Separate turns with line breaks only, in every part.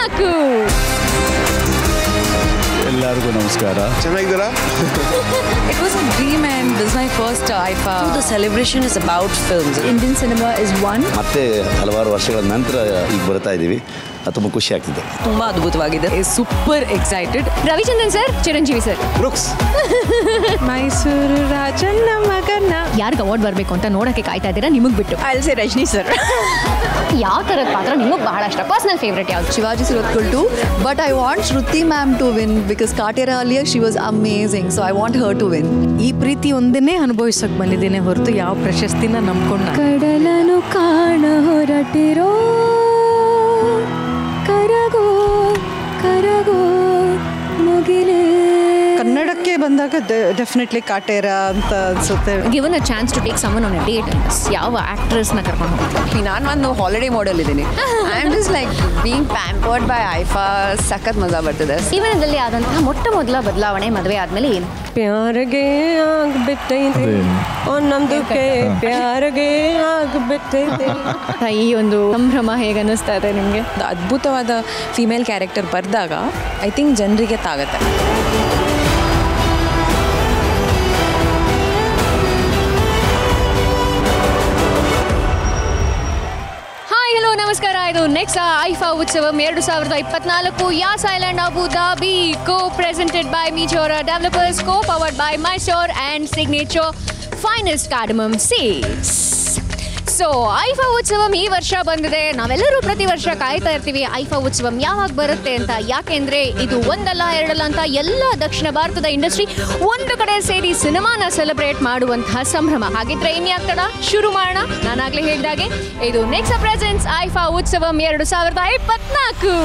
ಇಪ್ಪತ್ನಾಲ್ಕು.
ಎಲ್ಲರಿಗೂ ನಮಸ್ಕಾರ.
ಚೆನ್ನಾಗಿದ್ದೀರಾ?
It was a dream and this is my first IFA.
So the celebration is about films.
Indian cinema is one.
ಮತ್ತೆ ಹಲವಾರು ವರ್ಷಗಳ ನಂತರ ಈಗ ಬರ್ತಾ ಇದ್ದೀವಿ. ತುಂಬ ಖುಷಿ ಆಗ್ತಿದೆ.
ತುಂಬಾ ಅದ್ಭುತವಾಗಿದೆ.
Super excited.
Ravichandran sir, Chiranjeevi sir.
Brooks.
Mysuru Rajanna ಮಗನ.
ಯಾರಿಗೆ ಅವಾರ್ಡ್ ಬರಬೇಕು ಅಂತ ನೋಡಕ್ಕೆ ಕಾಯ್ತಾ ಇದ್ದೀರಾ? ನಿಮಗೆ ಬಿಟ್ಟು.
I'll say Rajni sir.
ಯಾವ ಥರದ ಪಾತ್ರ ನಿಮಗೆ ಬಹಳ ಇಷ್ಟ? ಪರ್ಸನಲ್ ಫೇವ್ರೇಟ್ ಯಾವುದು?
Shivaji Suratkul too, but I want Shruti ma'am to win because Katera earlier she was amazing, so I want her to win.
ಈ ಪ್ರೀತಿ ಒಂದನ್ನೇ ಅನುಭವಿಸಕ್ಕೆ ಬಂದಿದ್ದೇನೆ ಹೊರತು ಯಾವ ಪ್ರಶಸ್ತಿನ ನಂಬ್ಕೊಂಡ.
ಕಡಲನು ಕಾಣ ಹೊರಟಿರೋ ಕರಗೋ ಕರಗೋ ಮುಗಿಲೇ.
ಕನ್ನಡಕ್ಕೆ ಬಂದಾಗ ಡೆಫಿನೆಟ್ಲಿ ಕಾಟೇರ ಅಂತ ಅನ್ಸುತ್ತೆ.
Given a chance to take someone on a date, ಯಾವ ಆಕ್ಟ್ರೆಸ್ನ ಕರ್ಕೊಂಡು ಹೋಗ್ತೀವಿ?
ನಾನು ಒಂದು ಹಾಲಿಡೇ ಮಾಡೆಲ್ ಇದ್ದೀನಿ. I am just like being pampered by IIFA. ಸಖತ್ ಮಜಾ ಬರ್ತದೆ.
ಜೀವನದಲ್ಲಿ ಆದಂತಹ ಮೊಟ್ಟ ಮೊದಲ ಬದಲಾವಣೆ ಮದುವೆ ಆದ್ಮೇಲೆ ಏನು?
ಪ್ಯಾರಗೆ ಆಗ್ಬಿಟ್ಟೈತೆ ನಮ್ದುಕ್ಕೆ ಪ್ಯಾರಗೆ ಆಗ್ಬಿಟ್ಟೈತೆ.
ಈ ಒಂದು ಸಂಭ್ರಮ ಹೇಗೆ ಅನ್ನಿಸ್ತಾ ಇದೆ ನಿಮಗೆ?
ಅದ್ಭುತವಾದ ಫಿಮೇಲ್ ಕ್ಯಾರೆಕ್ಟರ್ ಬರೆದಾಗ ಐ ಥಿಂಕ್ ಜನರಿಗೆ ತಾಗತ್ತೆ.
ನಮಸ್ಕಾರ, ಇದು next IIFA Utsavam 2024 Yas island Abu Dhabi, co presented by Mizora developers, co powered by Mysore and signature finest cardamom seeds. So IIFA Utsavam ಈ ವರ್ಷ ಬಂದಿದೆ. ನಾವೆಲ್ಲರೂ ಪ್ರತಿ ವರ್ಷ ಕಾಯ್ತಾ ಇರ್ತೀವಿ ಐಫಾ ಉತ್ಸವಂ ಯಾವಾಗ ಬರುತ್ತೆ ಅಂತ. ಯಾಕೆಂದ್ರೆ ಇದು ಒಂದಲ್ಲ ಎರಡಲ್ಲ ಅಂತ ಎಲ್ಲ ದಕ್ಷಿಣ ಭಾರತದ ಇಂಡಸ್ಟ್ರಿ ಒಂದು ಕಡೆ ಸೇರಿ ಸಿನಿಮಾನ ಸೆಲೆಬ್ರೇಟ್ ಮಾಡುವಂತಹ ಸಂಭ್ರಮ. ಹಾಗಿದ್ರೆ ಇನ್ಯಾಕ್ ತಡ, ಶುರು ಮಾಡೋಣ. ನಾನಾಗ್ಲೇ ಹೇಳಿದಾಗೆ ಇದು next presence IIFA Utsavam 2024.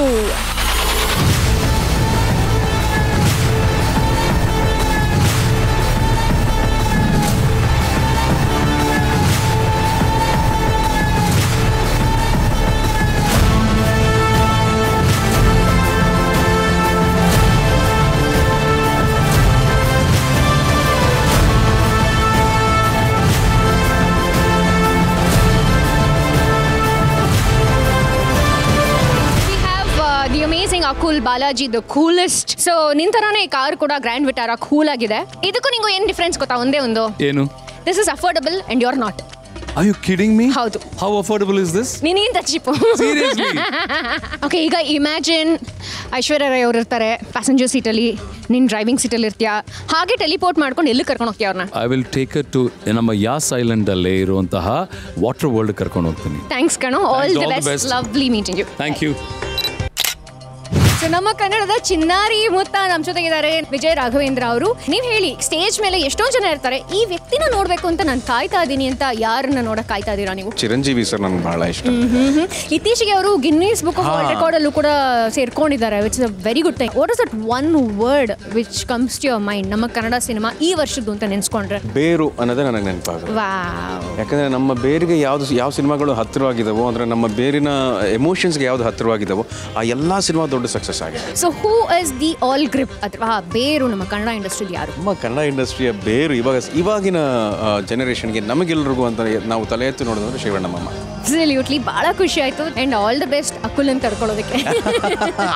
Akul Balaji the coolest. So ನಿಂತರಾನೇ ಈ ಕಾರ್ ಕೂಡ ಗ್ರ್ಯಾಂಡ್ ವಿಟಾರಾ ಕೂಲ್ ಆಗಿದೆ. ಇದಕ್ಕೂ ನಿಂಗೂ ಏನು ಡಿಫ್ರೆನ್ಸ್ ಗೊತ್ತಾ? ಒಂದೇ ಒಂದು,
ಏನು?
This is affordable and you are not.
Are you kidding me?
ಹೌದು.
How affordable is this?
ನೀನಿಂದ ಚೀಪು.
Seriously?
ಓಕೆ, ಈಗ ಇಮ್ಯಾಜಿನ್ ಐಶ್ವರ್ಯ ರೈ ಅವ್ರು ಇರ್ತಾರೆ ಪ್ಯಾಸೆಂಜರ್ ಸೀಟಲ್ಲಿ, ನೀನು ಡ್ರೈವಿಂಗ್ ಸೀಟಲ್ಲಿ ಇರ್ತೀಯ. ಹಾಗೆ ಟೆಲಿಪೋರ್ಟ್ ಮಾಡ್ಕೊಂಡು ಎಲ್ಲಿ ಕರ್ಕೊಂಡು ಹೋಗ್ತೀಯ ಅವ್ರನ್ನ?
I will take her to ನಮ್ಮ ಯಾಸ್ ಐಲ್ಯಾಂಡ್ ಅಲ್ಲೇ ಇರುವಂತಹ ವಾಟರ್ ವರ್ಲ್ಡ್ ಕರ್ಕೊಂಡು ಹೋಗ್ತೀನಿ.
ಥ್ಯಾಂಕ್ಸ್ ಕಣೋ, all the best, lovely meeting you.
Thank you.
So ನಮ್ಮ ಕನ್ನಡದ ಚಿನ್ನಾರಿ ಮುತ್ತ ನಮ್ಮ ಜೊತೆಗಿದ್ದಾರೆ ವಿಜಯ್ ರಾಘವೇಂದ್ರ ಅವರು. ನೀವು ಹೇಳಿ, ಸ್ಟೇಜ್ ಮೇಲೆ ಎಷ್ಟೊಂದು ಜನ ಇರ್ತಾರೆ, ಈ ವ್ಯಕ್ತಿನ ನೋಡ್ಬೇಕು ಅಂತ ನಾನು ಕಾಯ್ತಾ ಇದ್ದೀನಿ ಅಂತ ಯಾರನ್ನ ನೋಡಕ್ ಕಾಯ್ತಾ ಇದ್ದೀರಾ ನೀವು?
ಚಿರಂಜೀವಿ ಸರ್ ನನಗೆ ಬಹಳ ಇಷ್ಟ.
ಇತ್ತೀಚೆಗೆ ಅವರು Guinness book of world record ಅಲ್ಲೂ ಕೂಡ ಸೇರ್ಕೊಂಡಿದ್ದಾರೆ, which is a very good thing. What is that one word which comes to your mind ನಮ್ಮ ಕನ್ನಡ ಸಿನಿಮಾ ಈ ವರ್ಷದ್ದು ಅಂತ ನೆನ್ಸ್ಕೊಂಡ್ರೆ?
ಬೇರು ಅನ್ನೋದೇ ನನಗೆ ನೆನಪಾಗುತ್ತೆ.
ವಾವ್.
ಯಾಕಂದ್ರೆ ನಮ್ಮ ಬೇರಿಗೆ ಯಾವ ಸಿನಿಮಾಗಳು ಹತ್ತಿರವಾಗಿದ್ದಾವೋ, ಅಂದ್ರೆ ನಮ್ಮ ಬೇರಿನ ಎಮೋಷನ್ಸ್ಗೆ ಯಾವ್ದು ಹತ್ತಿರವಾಗಿದ್ದಾವೋ ಆ ಎಲ್ಲ ಸಿನಿಮಾ ದೊಡ್ಡ ಸಕ್ಸಸ್ ಆಗಿದೆ.
So who is the all grip ಅಥವಾ ಬೇರು ನಮ್ಮ ಕನ್ನಡ ಇಂಡಸ್ಟ್ರಿಯಲ್ಲಿ ಯಾರು?
ನಮ್ಮ ಕನ್ನಡ ಇಂಡಸ್ಟ್ರಿಯ ಬೇರು ಇವಾಗಿನ ಜನರೇಷನ್ಗೆ ನಮಗೆಲ್ಲರಿಗೂ ಅಂತ ನಾವು ತಲೆ ಎತ್ತಿ ನೋಡಿದ್ರೆ ಶಿವಣ್ಣ ಮಾಮ.
ಅಬ್ಸಲ್ಯೂಟ್ಲಿ, ಬಹಳ ಖುಷಿ ಆಯ್ತು and all the best Akul ಅಂತ ಕರ್ಕೊಳ್ಳೋದಕ್ಕೆ.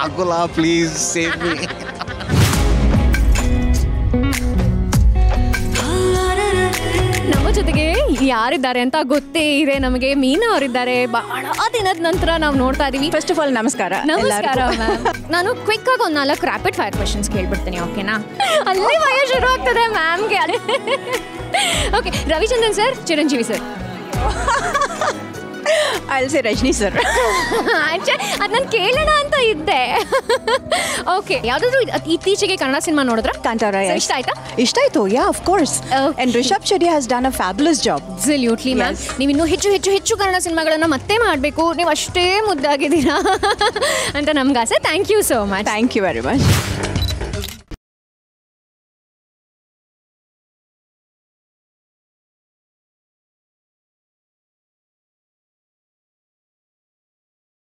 ಅಕುಲ ಪ್ಲೀಸ್ ಸೇವ್ ಮೀ.
ನಮ್ಮ ಜೊತೆಗೆ ಯಾರಿದ್ದಾರೆ ಅಂತ ಗೊತ್ತೇ ಇದೆ ನಮಗೆ. ಮೀನಾ ಅವರಿದ್ದಾರೆ. ಬಹಳ ದಿನದ ನಂತರ ನಾವು ನೋಡ್ತಾ ಇದೀವಿ.
ಫಸ್ಟ್ ಆಫ್ ಆಲ್ ನಮಸ್ಕಾರ.
ನಮಸ್ಕಾರ ಮ್ಯಾಮ್. ನಾನು ಕ್ವಿಕ್ ಆಗಿ ಒಂದು 4 ರ್ಯಾಪಿಡ್ ಫೈರ್ ಕ್ವೆಶನ್ಸ್ ಕೇಳ್ಬಿಡ್ತೀನಿ, ಓಕೆನಾ? ಅಲ್ಲಿ ಭಯ ಶುರು ಆಗ್ತದೆ ಮ್ಯಾಮ್ಗೆ. Okay, Ravichandran sir, Chiranjeevi sir.
I'll say Rajni sir.
ಅದು ನಾನು ಕೇಳೋಣ ಅಂತ ಇದ್ದೆ. ಓಕೆ, ಯಾವುದಾದ್ರು ಇತ್ತೀಚೆಗೆ ಕನ್ನಡ ಸಿನಿಮಾ ನೋಡಿದ್ರ?
ಕಾಂತಾರ.
ಇಷ್ಟ ಆಯ್ತಾ?
ಇಷ್ಟ ಆಯ್ತು. Yeah, of course. And Rishabh Shetty has done a fabulous job.
Absolutely ma'am. ನೀವು ಇನ್ನೂ ಹೆಚ್ಚು ಕನ್ನಡ ಸಿನಿಮಾಗಳನ್ನ ಮತ್ತೆ ಮಾಡಬೇಕು, ನೀವು ಅಷ್ಟೇ ಮುದ್ದಾಗಿದ್ದೀರಾ ಅಂತ ನಮ್ಗೆ ಆಸೆ. Thank you so much.
Thank you very much.